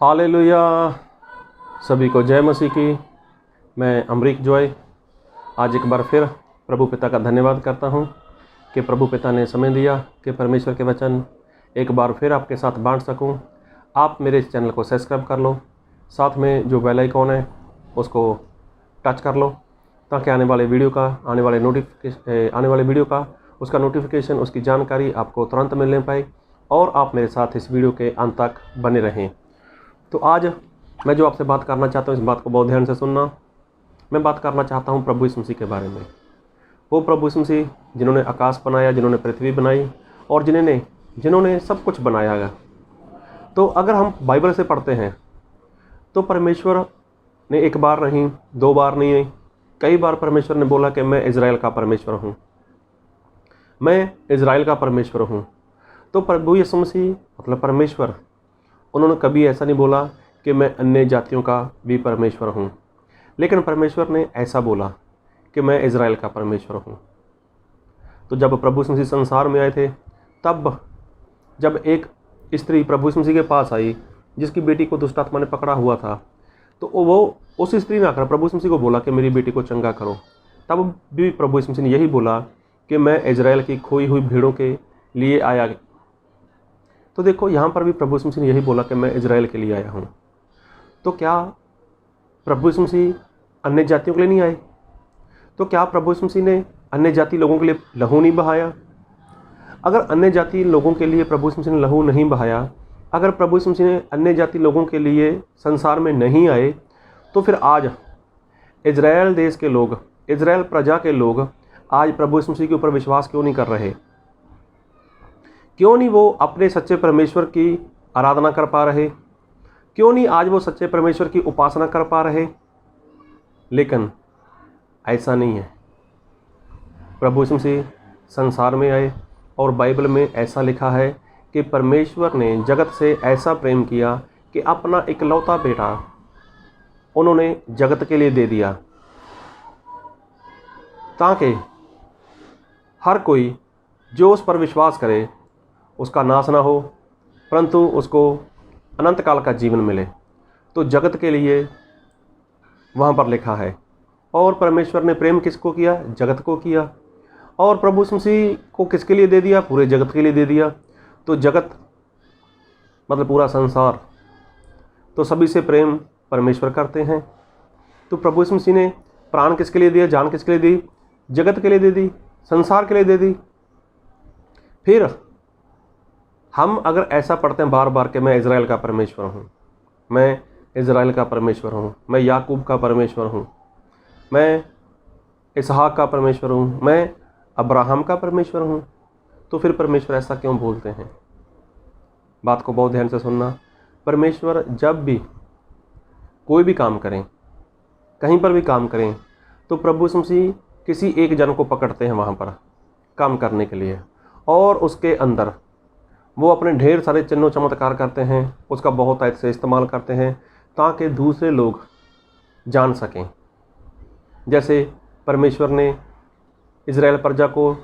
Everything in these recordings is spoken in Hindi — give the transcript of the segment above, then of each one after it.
हालेलुया। सभी को जय मसीह की। मैं अमरीक जॉय आज एक बार फिर प्रभु पिता का धन्यवाद करता हूं कि प्रभु पिता ने समय दिया कि परमेश्वर के वचन एक बार फिर आपके साथ बांट सकूं। आप मेरे इस चैनल को सब्सक्राइब कर लो, साथ में जो बेल आइकॉन है उसको टच कर लो ताकि आने वाले वीडियो का उसका नोटिफिकेशन, उसकी जानकारी आपको तुरंत मिलने पाए और आप मेरे साथ इस वीडियो के अंत तक बने रहें। तो आज मैं जो आपसे बात करना चाहता हूँ, इस बात को बहुत ध्यान से सुनना। मैं बात करना चाहता हूँ प्रभु यीशु मसीह के बारे में। वो प्रभु यीशु मसीह जिन्होंने आकाश बनाया, जिन्होंने पृथ्वी बनाई और जिन्होंने सब कुछ बनाया है। तो अगर हम बाइबल से पढ़ते हैं तो परमेश्वर ने एक बार नहीं, दो बार नहीं, कई बार परमेश्वर ने बोला कि मैं इज़राइल का परमेश्वर हूँ, मैं इज़राइल का परमेश्वर हूँ। तो प्रभु यीशु मसीह मतलब परमेश्वर, उन्होंने कभी ऐसा नहीं बोला कि मैं अन्य जातियों का भी परमेश्वर हूँ, लेकिन परमेश्वर ने ऐसा बोला कि मैं इज़राइल का परमेश्वर हूँ। तो जब प्रभु यीशु मसीह संसार में आए थे, तब जब एक स्त्री प्रभु यीशु मसीह के पास आई जिसकी बेटी को दुष्ट आत्मा ने पकड़ा हुआ था, तो वो उस स्त्री ने आकर प्रभु यीशु मसीह को बोला कि मेरी बेटी को चंगा करो। तब भी प्रभु यीशु मसीह ने यही बोला कि मैं इज़राइल की खोई हुई भीड़ों के लिए आया। तो देखो, यहाँ पर भी प्रभु यीशु मसीह ने यही बोला कि मैं इज़राइल के लिए आया हूँ। तो क्या प्रभु यीशु मसीह अन्य जातियों के लिए नहीं आए? तो क्या प्रभु यीशु मसीह ने अन्य जाति लोगों के लिए लहू नहीं बहाया? अगर अन्य जाति लोगों के लिए प्रभु यीशु मसीह ने लहू नहीं बहाया, अगर प्रभु यीशु मसीह ने अन्य जाति लोगों के लिए संसार में नहीं आए, तो फिर आज इज़राइल देश के लोग, इज़राइल प्रजा के लोग आज प्रभु यीशु मसीह के ऊपर विश्वास क्यों नहीं कर रहे? क्यों नहीं वो अपने सच्चे परमेश्वर की आराधना कर पा रहे? क्यों नहीं आज वो सच्चे परमेश्वर की उपासना कर पा रहे? लेकिन ऐसा नहीं है। प्रभु यीशु मसीह संसार में आए और बाइबल में ऐसा लिखा है कि परमेश्वर ने जगत से ऐसा प्रेम किया कि अपना इकलौता बेटा उन्होंने जगत के लिए दे दिया, ताकि हर कोई जो उस पर विश्वास करे उसका नाश ना हो, परंतु उसको अनंत काल का जीवन मिले। तो जगत के लिए वहाँ पर लिखा है। और परमेश्वर ने प्रेम किसको किया? जगत को किया। और प्रभु यीशु मसीह को किसके लिए दे दिया? पूरे जगत के लिए दे दिया। तो जगत मतलब पूरा संसार, तो सभी से प्रेम परमेश्वर करते हैं। तो प्रभु यीशु मसीह ने प्राण किसके लिए दिया? जान किसके लिए दी? जगत के लिए दे दी, संसार के लिए दे दी। फिर हम अगर ऐसा पढ़ते हैं बार बार कि मैं इज़राइल का परमेश्वर हूँ, मैं इज़राइल का परमेश्वर हूँ, मैं याकूब का परमेश्वर हूँ, मैं इसहाक का परमेश्वर हूँ, मैं अब्राहम का परमेश्वर हूँ, तो फिर परमेश्वर ऐसा क्यों बोलते हैं? बात को बहुत ध्यान से सुनना। परमेश्वर जब भी कोई भी काम करें, कहीं पर भी काम करें, तो प्रभु यीशु मसीह किसी एक जन को पकड़ते हैं वहाँ पर काम करने के लिए, और उसके अंदर वो अपने ढेर सारे चिन्ह चमत्कार करते हैं, उसका बहुत ऐसे इस्तेमाल करते हैं ताकि दूसरे लोग जान सकें। जैसे परमेश्वर ने इज़राइल प्रजा को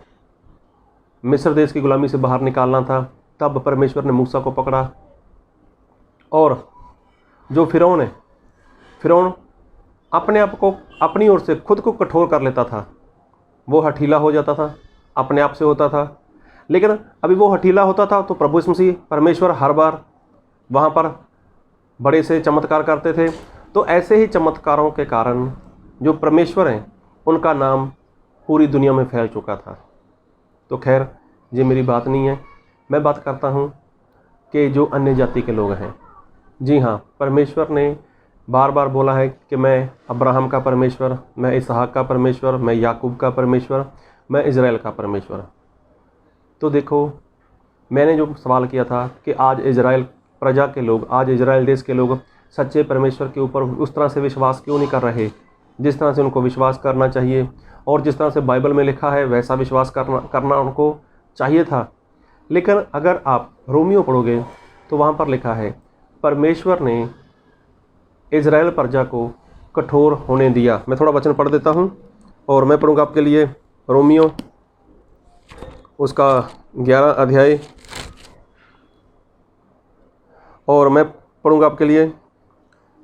मिस्र देश की गुलामी से बाहर निकालना था, तब परमेश्वर ने मूसा को पकड़ा, और जो फिरौन है, फिरौन अपने आप को अपनी ओर से खुद को कठोर कर लेता था, वो हठीला हो जाता था, अपने आप से होता था। लेकिन अभी वो हठीला होता था तो प्रभु यीशु मसीह परमेश्वर हर बार वहाँ पर बड़े से चमत्कार करते थे। तो ऐसे ही चमत्कारों के कारण जो परमेश्वर हैं, उनका नाम पूरी दुनिया में फैल चुका था। तो खैर, ये मेरी बात नहीं है। मैं बात करता हूँ कि जो अन्य जाति के लोग हैं, जी हाँ, परमेश्वर ने बार बार बोला है कि मैं अब्राहम का परमेश्वर, मैं इसहाक का परमेश्वर, मैं याकूब का परमेश्वर, मैं इज़राइल का परमेश्वर। तो देखो, मैंने जो सवाल किया था कि आज इज़राइल प्रजा के लोग, आज इज़राइल देश के लोग सच्चे परमेश्वर के ऊपर उस तरह से विश्वास क्यों नहीं कर रहे जिस तरह से उनको विश्वास करना चाहिए, और जिस तरह से बाइबल में लिखा है वैसा विश्वास करना उनको चाहिए था। लेकिन अगर आप रोमियो पढ़ोगे तो वहाँ पर लिखा है परमेश्वर ने इज़राइल प्रजा को कठोर होने दिया। मैं थोड़ा वचन पढ़ देता हूँ और मैं पढ़ूँगा आपके लिए रोमियो उसका 11 अध्याय, और मैं पढ़ूंगा आपके लिए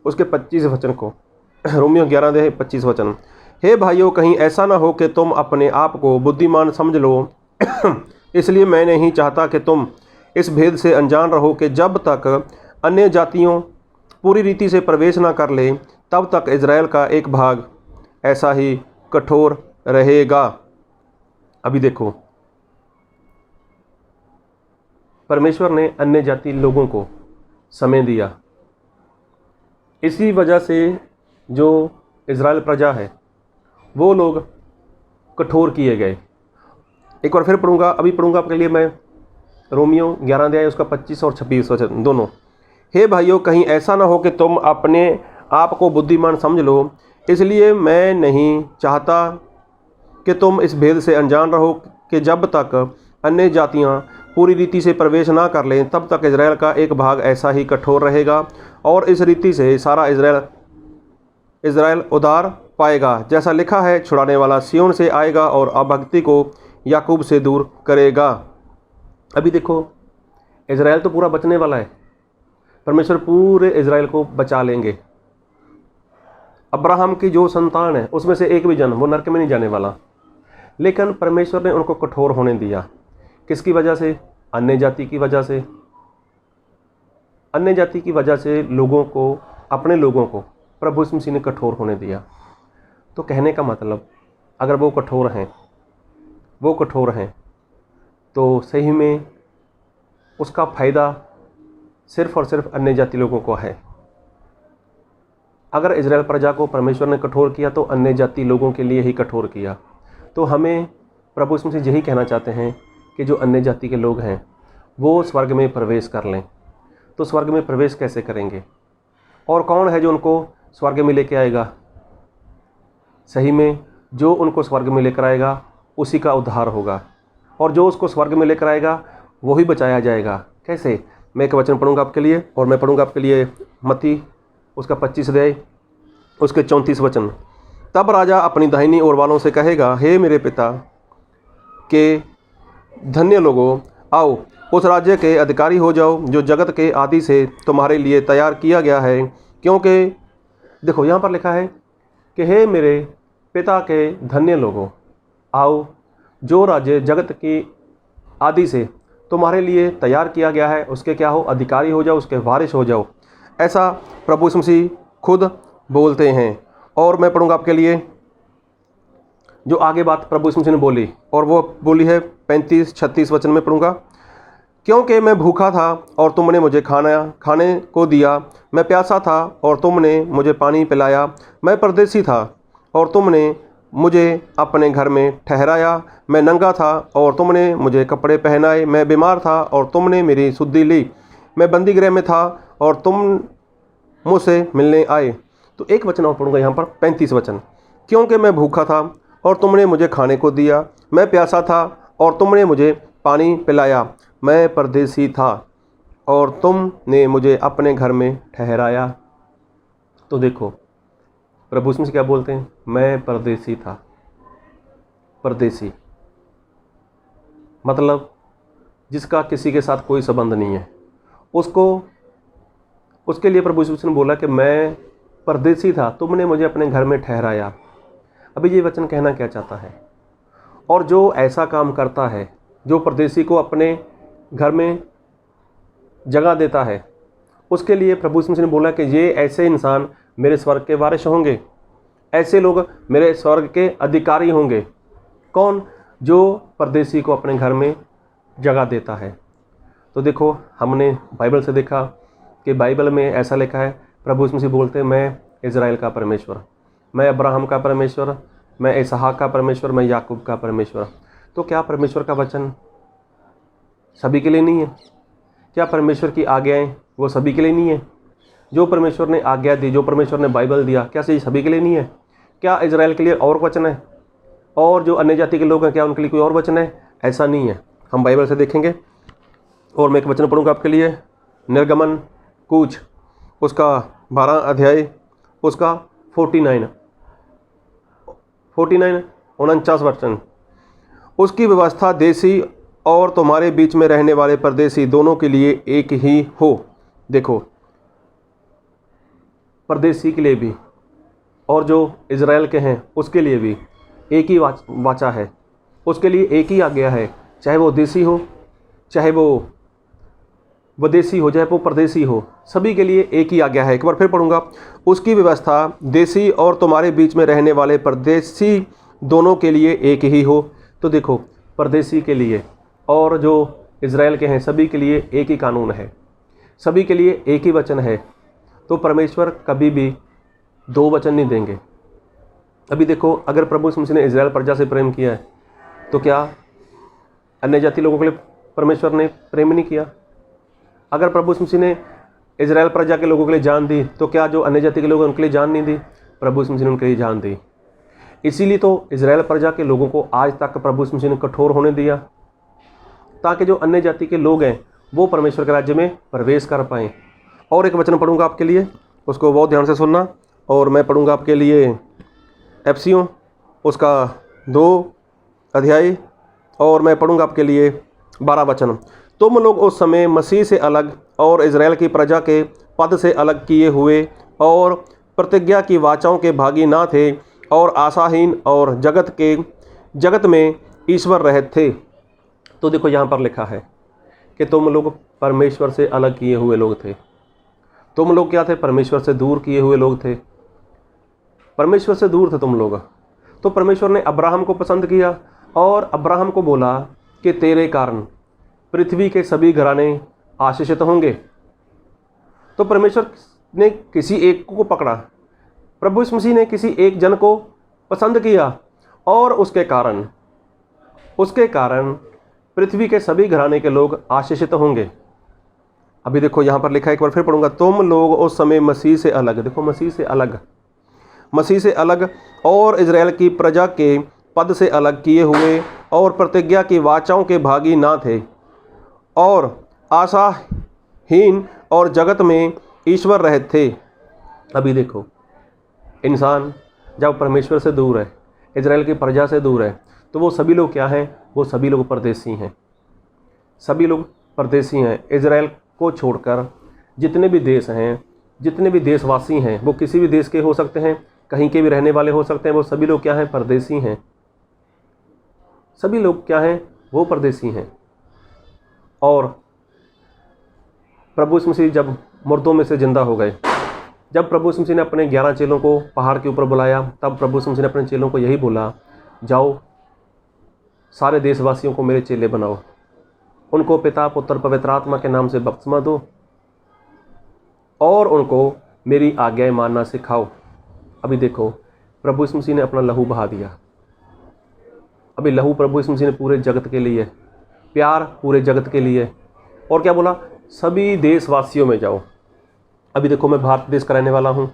उसके 25 वचन को। रोमियो 11:25 वचन। हे भाइयों, कहीं ऐसा ना हो कि तुम अपने आप को बुद्धिमान समझ लो। इसलिए मैं नहीं चाहता कि तुम इस भेद से अनजान रहो कि जब तक अन्य जातियों पूरी रीति से प्रवेश ना कर ले, तब तक इज़राइल का एक भाग ऐसा ही कठोर रहेगा। अभी देखो, परमेश्वर ने अन्य जाति लोगों को समय दिया। इसी वजह से जो इज़राइल प्रजा है वो लोग कठोर किए गए। एक बार फिर पढ़ूंगा, अभी पढ़ूंगा आपके लिए मैं रोमियो 11 अध्याय उसका 25 और 26 वचन दोनों। हे भाइयों, कहीं ऐसा ना हो कि तुम अपने आप को बुद्धिमान समझ लो। इसलिए मैं नहीं चाहता कि तुम इस भेद से अनजान रहो कि जब तक अन्य जातियां पूरी रीति से प्रवेश ना कर लें, तब तक इज़राइल का एक भाग ऐसा ही कठोर रहेगा। और इस रीति से सारा इज़राइल उद्धार पाएगा। जैसा लिखा है, छुड़ाने वाला सिय्योन से आएगा और अभक्ति को याकूब से दूर करेगा। अभी देखो, इज़राइल तो पूरा बचने वाला है। परमेश्वर पूरे इज़राइल को बचा लेंगे। अब्राहम की जो संतान है उसमें से एक भी जन वो नरक में नहीं जाने वाला। लेकिन परमेश्वर ने उनको कठोर होने दिया। किसकी वजह से? अन्य जाति की वजह से। अन्य जाति की वजह से लोगों को, अपने लोगों को प्रभु यीशु मसीह ने कठोर होने दिया। तो कहने का मतलब, अगर वो कठोर हैं तो सही में उसका फ़ायदा सिर्फ़ और सिर्फ अन्य जाति लोगों को है। अगर इज़राइल प्रजा को परमेश्वर ने कठोर किया तो अन्य जाति लोगों के लिए ही कठोर किया। तो हमें प्रभु यीशु मसीह यही कहना चाहते हैं कि जो अन्य जाति के लोग हैं वो स्वर्ग में प्रवेश कर लें। तो स्वर्ग में प्रवेश कैसे करेंगे और कौन है जो उनको स्वर्ग में लेकर आएगा? सही में जो उनको स्वर्ग में लेकर आएगा उसी का उद्धार होगा, और जो उसको स्वर्ग में लेकर आएगा वही बचाया जाएगा। कैसे? मैं एक वचन पढ़ूंगा आपके लिए, और मैं पढ़ूंगा आपके लिए मत्ती उसका 25 अध्याय उसके 34 वचन। तब राजा अपनी दाहिनी ओर वालों से कहेगा, हे मेरे पिता के धन्य लोगों, आओ उस राज्य के अधिकारी हो जाओ जो जगत के आदि से तुम्हारे लिए तैयार किया गया है। क्योंकि देखो, यहाँ पर लिखा है कि हे मेरे पिता के धन्य लोगों, आओ जो राज्य जगत की आदि से तुम्हारे लिए तैयार किया गया है उसके क्या हो? अधिकारी हो जाओ, उसके वारिस हो जाओ। ऐसा प्रभु यीशु मसीह खुद बोलते हैं। और मैं पढ़ूंगा आपके लिए जो आगे बात प्रभु यीशु मसीह ने बोली, और वो बोली है 35-36 वचन में पढ़ूंगा। क्योंकि मैं भूखा था और तुमने मुझे खाने को दिया, मैं प्यासा था और तुमने मुझे पानी पिलाया, मैं परदेसी था और तुमने मुझे अपने घर में ठहराया, मैं नंगा था और तुमने मुझे कपड़े पहनाए, मैं बीमार था और तुमने मेरी सुधि ली, मैं बंदी गृह में था और तुम मुझसे मिलने आए। तो एक वचन और पढ़ूंगा यहाँ पर, 35 वचन। क्योंकि मैं भूखा था और तुमने मुझे खाने को दिया, मैं प्यासा था और तुमने मुझे पानी पिलाया, मैं परदेसी था और तुमने मुझे अपने घर में ठहराया। तो देखो, प्रभु यीशु मसीह क्या बोलते हैं? मैं परदेसी था। परदेसी मतलब जिसका किसी के साथ कोई संबंध नहीं है, उसके लिए प्रभु यीशु मसीह ने बोला कि मैं परदेसी था, तुमने मुझे अपने घर में ठहराया। अभी ये वचन कहना क्या चाहता है? और जो ऐसा काम करता है, जो परदेसी को अपने घर में जगह देता है, उसके लिए प्रभु यीशु मसीह ने बोला कि ये ऐसे इंसान मेरे स्वर्ग के वारिस होंगे, ऐसे लोग मेरे स्वर्ग के अधिकारी होंगे। कौन? जो परदेसी को अपने घर में जगह देता है। तो देखो, हमने बाइबल से देखा कि बाइबल में ऐसा लिखा है, प्रभु यीशु मसीह बोलते हैं, मैं इज़राइल का परमेश्वर, मैं अब्राहम का परमेश्वर, मैं इसहाक का परमेश्वर, मैं याकूब का परमेश्वर। तो क्या परमेश्वर का वचन सभी के लिए नहीं है? क्या परमेश्वर की आज्ञाएं वो सभी के लिए नहीं है? जो परमेश्वर ने आज्ञा दी, जो परमेश्वर ने बाइबल दिया, क्या सभी के लिए नहीं है? क्या इज़राइल के लिए और वचन है? और जो अन्य जाति के लोग हैं, क्या उनके लिए कोई और वचन है? ऐसा नहीं है। हम बाइबल से देखेंगे। और मैं एक वचन पढ़ूंगा आपके लिए, निर्गमन कूच उसका 12 अध्याय उसका 49 49 वचन। उसकी व्यवस्था देशी और तुम्हारे बीच में रहने वाले परदेसी दोनों के लिए एक ही हो। देखो, परदेसी के लिए भी और जो इज़राइल के हैं उसके लिए भी एक ही वाचा है, उसके लिए एक ही आज्ञा है, चाहे वो देसी हो, चाहे वो विदेशी हो, चाहे वो परदेसी हो, सभी के लिए एक ही आज्ञा है। एक बार फिर पढ़ूंगा, उसकी व्यवस्था देसी और तुम्हारे बीच में रहने वाले परदेसी दोनों के लिए एक ही हो। तो देखो, परदेसी के लिए और जो इज़राइल के हैं सभी के लिए एक ही कानून है, सभी के लिए एक ही वचन है। तो परमेश्वर कभी भी दो वचन नहीं देंगे। अभी देखो, अगर प्रभु यीशु मसीह ने इज़राइल प्रजा से प्रेम किया है तो क्या अन्य जाति लोगों के लिए परमेश्वर ने प्रेम नहीं किया? अगर प्रभु यीशु मसीह ने इज़राइल प्रजा के लोगों के लिए जान दी तो क्या जो अन्य जाति के लोग हैं उनके लिए जान नहीं दी? प्रभु यीशु मसीह ने उनके लिए जान दी। इसीलिए तो इज़राइल प्रजा के लोगों को आज तक प्रभु यीशु मसीह ने कठोर होने दिया, ताकि जो अन्य जाति के लोग हैं वो परमेश्वर के राज्य में प्रवेश कर पाएँ। और एक वचन पढ़ूंगा आपके लिए, उसको बहुत ध्यान से सुनना। और मैं पढ़ूंगा आपके लिए एफिसियों उसका 2 अध्याय, और मैं पढ़ूंगा आपके लिए 12 वचन। तुम लोग उस समय मसीह से अलग और इज़राइल की प्रजा के पद से अलग किए हुए और प्रतिज्ञा की वाचाओं के भागी ना थे, और आशाहीन और जगत में ईश्वर रहित थे। तो देखो, यहाँ पर लिखा है कि तुम लोग परमेश्वर से अलग किए हुए लोग थे। तुम लोग क्या थे? परमेश्वर से दूर किए हुए लोग थे। परमेश्वर से दूर थे तुम लोग। तो परमेश्वर ने अब्राहम को पसंद किया और अब्राहम को बोला कि तेरे कारण पृथ्वी के सभी घराने आशीषित होंगे। तो परमेश्वर ने किसी एक को पकड़ा, प्रभु यीशु मसीह ने किसी एक जन को पसंद किया, और उसके कारण पृथ्वी के सभी घराने के लोग आशीषित होंगे। अभी देखो, यहाँ पर लिखा है, एक बार फिर पढ़ूंगा। तुम लोग उस समय मसीह से अलग, देखो मसीह से अलग और इज़राइल की प्रजा के पद से अलग किए हुए और प्रतिज्ञा की वाचाओं के भागी ना थे, और आशाहीन और जगत में ईश्वर रहित थे। अभी देखो, इंसान जब परमेश्वर से दूर है, इज़राइल की प्रजा से दूर है, तो वो सभी लोग क्या हैं? वो सभी लोग परदेसी हैं। सभी लोग परदेसी हैं। इज़राइल को छोड़कर जितने भी देश हैं, जितने भी देशवासी हैं, वो किसी भी देश के हो सकते हैं, कहीं के भी रहने वाले हो सकते हैं, वो सभी लोग क्या हैं? परदेसी हैं। सभी लोग क्या हैं? वो परदेसी हैं। और प्रभु यीशु मसीह जब मुर्दों में से जिंदा हो गए, जब प्रभु यीशु मसीह ने अपने 11 चेलों को पहाड़ के ऊपर बुलाया, तब प्रभु यीशु मसीह ने अपने चेलों को यही बोला, जाओ सारे देशवासियों को मेरे चेले बनाओ, उनको पिता पुत्र पवित्र आत्मा के नाम से बपतिस्मा दो, और उनको मेरी आज्ञाएं मानना सिखाओ। अभी देखो, प्रभु यीशु मसीह ने अपना लहू बहा दिया। अभी लहू प्रभु यीशु मसीह ने पूरे जगत के लिए, प्यार पूरे जगत के लिए, और क्या बोला? सभी देशवासियों में जाओ। अभी देखो, मैं भारत देश का रहने वाला हूँ,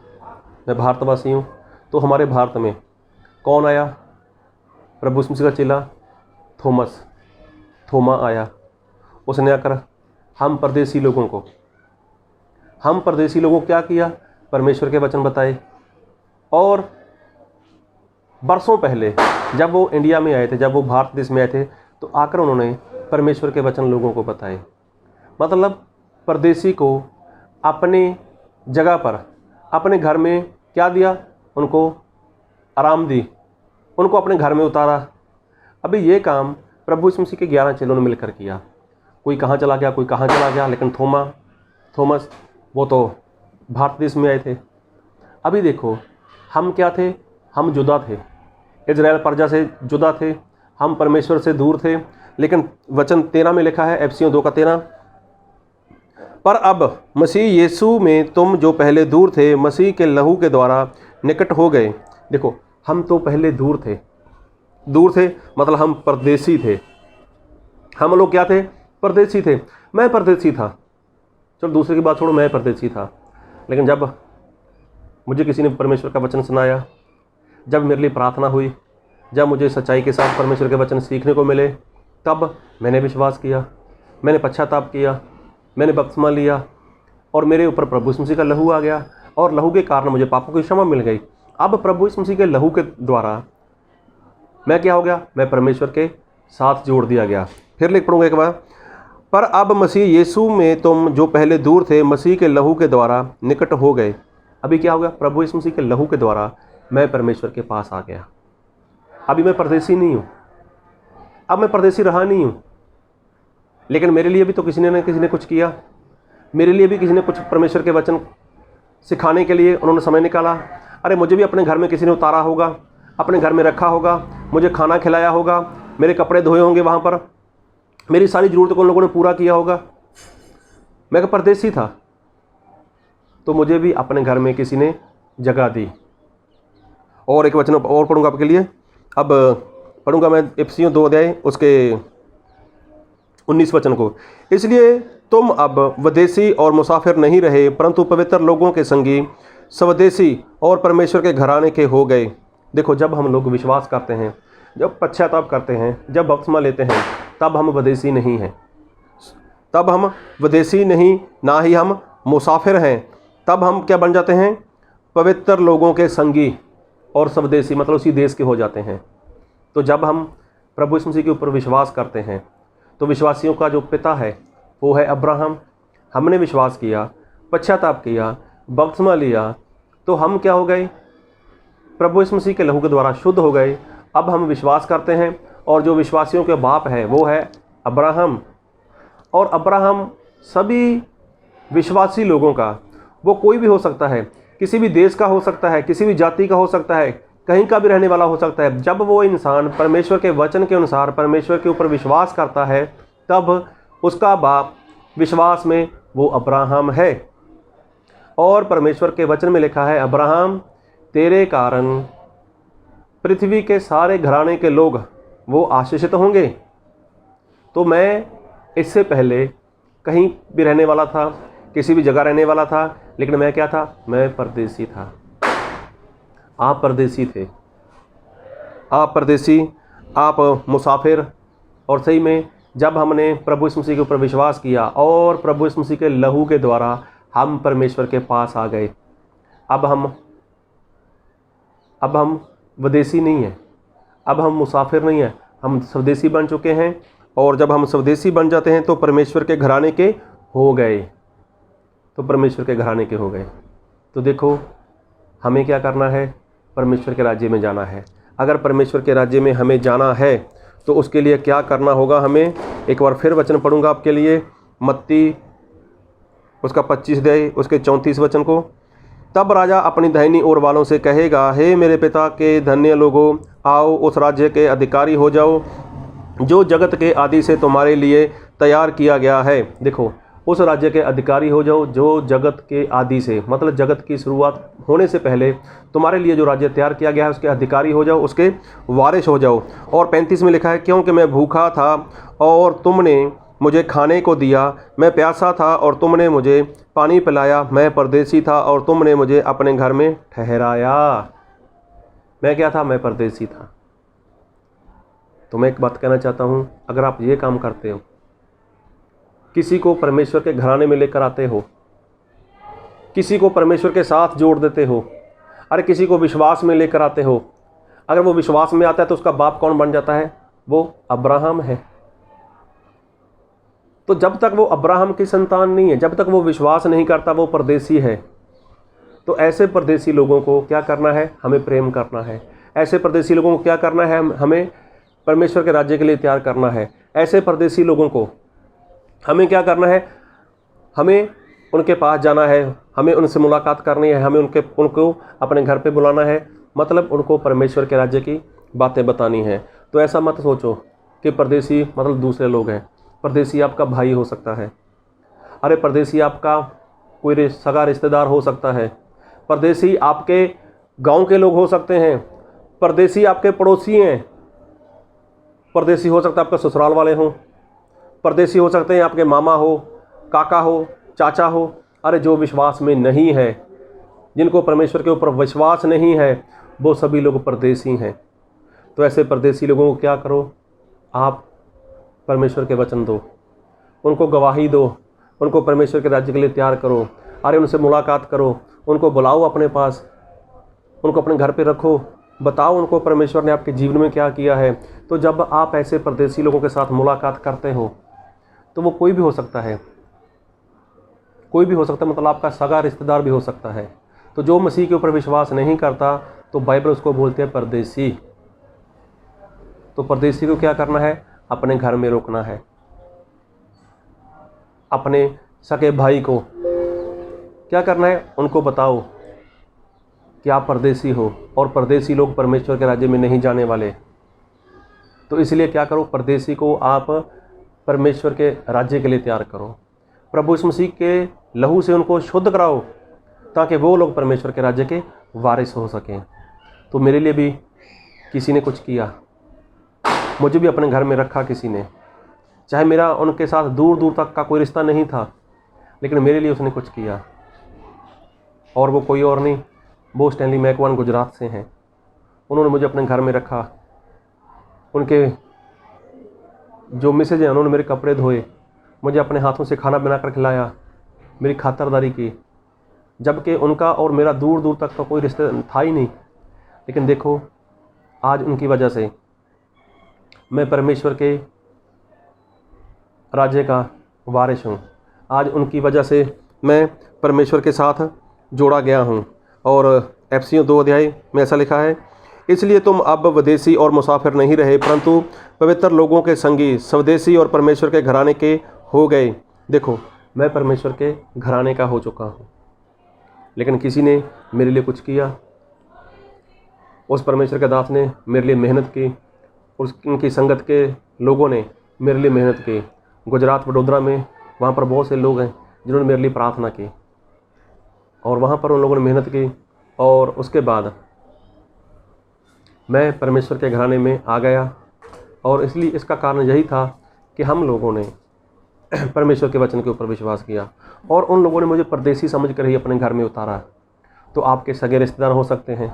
मैं भारतवासी हूँ। तो हमारे भारत में कौन आया? प्रभु यीशु मसीह का चेला थोमा आया। उसने आकर हम परदेसी लोगों को क्या किया? परमेश्वर के वचन बताए। और बरसों पहले जब वो इंडिया में आए थे, जब वो भारत देश में आए थे, तो आकर उन्होंने परमेश्वर के वचन लोगों को बताए। मतलब परदेसी को अपने जगह पर, अपने घर में क्या दिया? उनको आराम दी, उनको अपने घर में उतारा। अभी ये काम प्रभु यीशु मसीह के 11 चेलों ने मिलकर किया। कोई कहाँ चला गया, कोई कहाँ चला गया, लेकिन थोमस वो तो भारत देश में आए थे। अभी देखो, हम क्या थे? हम जुदा थे, इज़राइल प्रजा से जुदा थे, हम परमेश्वर से दूर थे। लेकिन वचन 13 में लिखा है, एफिसियों 2 का 13, पर अब मसीह यीशु में तुम जो पहले दूर थे, मसीह के लहू के द्वारा निकट हो गए। देखो, हम तो पहले दूर थे मतलब हम परदेसी थे। हम लोग क्या थे? परदेसी थे। मैं परदेसी था, चलो दूसरे की बात छोड़ो, मैं परदेसी था। लेकिन जब मुझे किसी ने परमेश्वर का वचन सुनाया, जब मेरे लिए प्रार्थना हुई, जब मुझे सच्चाई के साथ परमेश्वर के वचन सीखने को मिले, तब मैंने विश्वास किया, मैंने पश्चाताप किया, मैंने बपतिस्मा लिया, और मेरे ऊपर प्रभु यीशु मसीह का लहू आ गया, और लहू के कारण मुझे पापों की क्षमा मिल गई। अब प्रभु यीशु मसीह के लहू के द्वारा मैं क्या हो गया? मैं परमेश्वर के साथ जोड़ दिया गया। फिर लिख पढ़ूंगा एक बार, पर अब मसीह यीशु में तुम जो पहले दूर थे, मसीह के लहू के द्वारा निकट हो गए। अभी क्या हो गया, प्रभु यीशु मसीह के लहू के द्वारा मैं परमेश्वर के पास आ गया। अभी मैं परदेसी नहीं हूँ, अब मैं परदेसी रहा नहीं हूँ। लेकिन मेरे लिए भी तो किसी ने कुछ किया, मेरे लिए भी किसी ने कुछ परमेश्वर के वचन सिखाने के लिए उन्होंने समय निकाला। अरे मुझे भी अपने घर में किसी ने उतारा होगा, अपने घर में रखा होगा, मुझे खाना खिलाया होगा, मेरे कपड़े धोए होंगे, वहाँ पर मेरी सारी ज़रूरत को उन लोगों ने पूरा किया होगा। मैं एक परदेसी था, तो मुझे भी अपने घर में किसी ने जगह दी। और एक वचन और पढ़ूंगा आपके लिए। अब पढ़ूंगा मैं इफिसियों 2 अध्याय उसके 19 वचन को। इसलिए तुम अब विदेशी और मुसाफिर नहीं रहे, परंतु पवित्र लोगों के संगी, स्वदेशी और परमेश्वर के घराने के हो गए। देखो, जब हम लोग विश्वास करते हैं, जब पश्चाताप करते हैं, जब बपतिस्मा लेते हैं, तब हम विदेशी नहीं हैं, तब हम विदेशी नहीं, ना ही हम मुसाफिर हैं। तब हम क्या बन जाते हैं, पवित्र लोगों के संगी और स्वदेशी, मतलब उसी देश के हो जाते हैं। तो जब हम प्रभु यीशु मसीह के ऊपर विश्वास करते हैं, तो विश्वासियों का जो पिता है वो है अब्राहम। हमने विश्वास किया, पश्चाताप किया, बपतिस्मा लिया, तो हम क्या हो गए, प्रभु यीशु मसीह के लहू के द्वारा शुद्ध हो गए। अब हम विश्वास करते हैं, और जो विश्वासियों के बाप है वो है अब्राहम। और अब्राहम सभी विश्वासी लोगों का, वो कोई भी हो सकता है, किसी भी देश का हो सकता है, किसी भी जाति का हो सकता है, कहीं का भी रहने वाला हो सकता है। जब वो इंसान परमेश्वर के वचन के अनुसार परमेश्वर के ऊपर विश्वास करता है, तब उसका बाप विश्वास में वो अब्राहम है। और परमेश्वर के वचन में लिखा है, अब्राहम तेरे कारण पृथ्वी के सारे घराने के लोग वो आशीषित होंगे। तो मैं इससे पहले कहीं भी रहने वाला था, किसी भी जगह रहने वाला था, लेकिन मैं क्या था, मैं परदेसी था। आप परदेसी थे, आप परदेसी, आप मुसाफिर। और सही में जब हमने प्रभु यीशु मसीह के ऊपर विश्वास किया और प्रभु यीशु मसीह के लहू के द्वारा हम परमेश्वर के पास आ गए, अब हम विदेशी नहीं हैं, अब हम मुसाफिर नहीं हैं, हम स्वदेशी बन चुके हैं। और जब हम स्वदेशी बन जाते हैं तो परमेश्वर के घराने के हो गए, तो परमेश्वर के घराने के हो गए। तो देखो, हमें क्या करना है, परमेश्वर के राज्य में जाना है। अगर परमेश्वर के राज्य में हमें जाना है तो उसके लिए क्या करना होगा हमें। एक बार फिर वचन पढ़ूंगा आपके लिए, मत्ती उसका 25 अध्याय उसके 34 वचन को। तब राजा अपनी दाहिनी ओर वालों से कहेगा, हे मेरे पिता के धन्य लोगों, आओ उस राज्य के अधिकारी हो जाओ जो जगत के आदि से तुम्हारे लिए तैयार किया गया है। देखो, उस राज्य के अधिकारी हो जाओ जो जगत के आदि से, मतलब जगत की शुरुआत होने से पहले तुम्हारे लिए जो राज्य तैयार किया गया है उसके अधिकारी हो जाओ, उसके वारिस हो जाओ। और 35 में लिखा है, क्योंकि मैं भूखा था और तुमने मुझे खाने को दिया, मैं प्यासा था और तुमने मुझे पानी पिलाया, मैं परदेसी था और तुमने मुझे अपने घर में ठहराया। मैं क्या था, मैं परदेसी था। तो मैं एक बात कहना चाहता हूँ, अगर आप ये काम करते हो, किसी को परमेश्वर के घराने में लेकर आते हो, किसी को परमेश्वर के साथ जोड़ देते हो, अरे किसी को विश्वास में लेकर आते हो, अगर वो विश्वास में आता है तो उसका बाप कौन बन जाता है, वो अब्राहम है। तो जब तक वो अब्राहम की संतान नहीं है, जब तक वो विश्वास नहीं करता, वो परदेसी है। तो ऐसे परदेसी लोगों को क्या करना है, हमें प्रेम करना है। ऐसे परदेसी लोगों को क्या करना है, हमें परमेश्वर के राज्य के लिए तैयार करना है। ऐसे परदेसी लोगों को हमें क्या करना है, हमें उनके पास जाना है, हमें उनसे मुलाकात करनी है, हमें उनको अपने घर पे बुलाना है, मतलब उनको परमेश्वर के राज्य की बातें बतानी है। तो ऐसा मत सोचो कि परदेसी मतलब दूसरे लोग हैं। परदेसी आपका भाई हो सकता है, अरे परदेसी आपका कोई सगा रिश्तेदार हो सकता है, परदेसी आपके गांव के लोग हो सकते हैं, परदेसी आपके पड़ोसी हैं, परदेसी हो सकता है आपका ससुराल वाले हों, परदेसी हो सकते हैं आपके मामा हो, काका हो, चाचा हो। अरे जो विश्वास में नहीं है, जिनको परमेश्वर के ऊपर विश्वास नहीं है, वो सभी लोग परदेसी हैं। तो ऐसे परदेसी लोगों को क्या करो, आप परमेश्वर के वचन दो, उनको गवाही दो, उनको परमेश्वर के राज्य के लिए तैयार करो। अरे उनसे मुलाकात करो, उनको बुलाओ अपने पास, उनको अपने घर पे रखो, बताओ उनको परमेश्वर ने आपके जीवन में क्या किया है। तो जब आप ऐसे परदेसी लोगों के साथ मुलाकात करते हो, तो वो कोई भी हो सकता है, कोई भी हो सकता है, मतलब आपका सगा रिश्तेदार भी हो सकता है, तो जो मसीह के ऊपर विश्वास नहीं करता तो बाइबल उसको बोलते हैं परदेसी। तो परदेसी को क्या करना है? अपने घर में रोकना है। अपने सगे भाई को क्या करना है? उनको बताओ कि आप परदेसी हो और परदेसी लोग परमेश्वर के राज्य में नहीं जाने वाले। तो इसलिए क्या करो? परदेसी को आप परमेश्वर के राज्य के लिए तैयार करो। प्रभु यीशु मसीह के लहू से उनको शुद्ध कराओ ताकि वो लोग परमेश्वर के राज्य के वारिस हो सकें। तो मेरे लिए भी किसी ने कुछ किया, मुझे भी अपने घर में रखा किसी ने, चाहे मेरा उनके साथ दूर दूर तक का कोई रिश्ता नहीं था, लेकिन मेरे लिए उसने कुछ किया। और वो कोई और नहीं, वो स्टैनली मैकवान गुजरात से हैं। उन्होंने मुझे अपने घर में रखा। उनके जो मिसेज हैं उन्होंने मेरे कपड़े धोए, मुझे अपने हाथों से खाना बनाकर खिलाया, मेरी खातिरदारी की, जबकि उनका और मेरा दूर दूर तक का कोई रिश्ता था ही नहीं। लेकिन देखो, आज उनकी वजह से मैं परमेश्वर के राज्य का वारिस हूँ। आज उनकी वजह से मैं परमेश्वर के साथ जोड़ा गया हूँ। और एफएसियों 2 अध्याय में ऐसा लिखा है, इसलिए तुम अब विदेशी और मुसाफिर नहीं रहे, परंतु पवित्र लोगों के संगी, स्वदेशी और परमेश्वर के घराने के हो गए। देखो, मैं परमेश्वर के घराने का हो चुका हूँ, लेकिन किसी ने मेरे लिए कुछ किया। उस परमेश्वर के दास ने मेरे लिए मेहनत की, उनकी संगत के लोगों ने मेरे लिए मेहनत की। गुजरात वडोदरा में वहाँ पर बहुत से लोग हैं जिन्होंने मेरे लिए प्रार्थना की, और वहाँ पर उन लोगों ने मेहनत की। और उसके बाद मैं परमेश्वर के घराने में आ गया। और इसलिए इसका कारण यही था कि हम लोगों ने परमेश्वर के वचन के ऊपर विश्वास किया, और उन लोगों ने मुझे परदेसी समझकर ही अपने घर में उतारा। तो आपके सगे रिश्तेदार हो सकते हैं,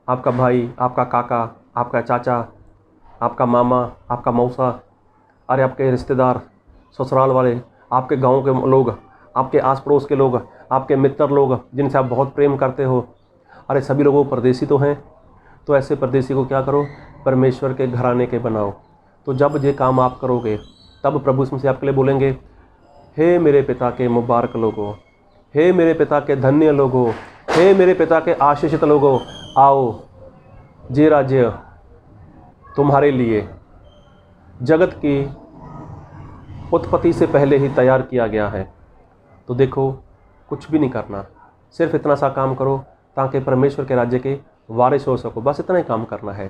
आपका भाई, आपका काका, आपका चाचा, आपका मामा, आपका मौसा, अरे आपके रिश्तेदार, ससुराल वाले, आपके गांव के लोग, आपके आस पड़ोस के लोग, आपके मित्र लोग जिनसे आप बहुत प्रेम करते हो, अरे सभी लोगों परदेसी तो हैं। तो ऐसे परदेसी को क्या करो? परमेश्वर के घराने के बनाओ। तो जब ये काम आप करोगे, तब प्रभु इसमें से आपके लिए बोलेंगे, हे मेरे पिता के मुबारक लोगों, हे मेरे पिता के धन्य लोगों, हे मेरे पिता के आशीषित लोगों, आओ, ये राज्य तुम्हारे लिए जगत की उत्पत्ति से पहले ही तैयार किया गया है। तो देखो, कुछ भी नहीं करना, सिर्फ इतना सा काम करो ताकि परमेश्वर के राज्य के वारिस हो सको। बस इतना ही काम करना है।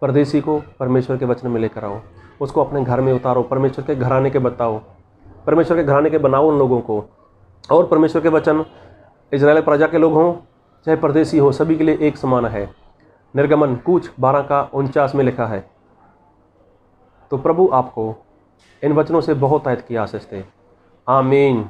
परदेसी को परमेश्वर के वचन में लेकर आओ, उसको अपने घर में उतारो, परमेश्वर के घराने के बताओ, परमेश्वर के घराने के बनाओ उन लोगों को। और परमेश्वर के वचन इजराइल प्रजा के लोग हों चाहे परदेसी हो, सभी के लिए एक समान है। निर्गमन कूच 12:49 में लिखा है। तो प्रभु आपको इन वचनों से बहुत आयत की आशीष दे। आमीन।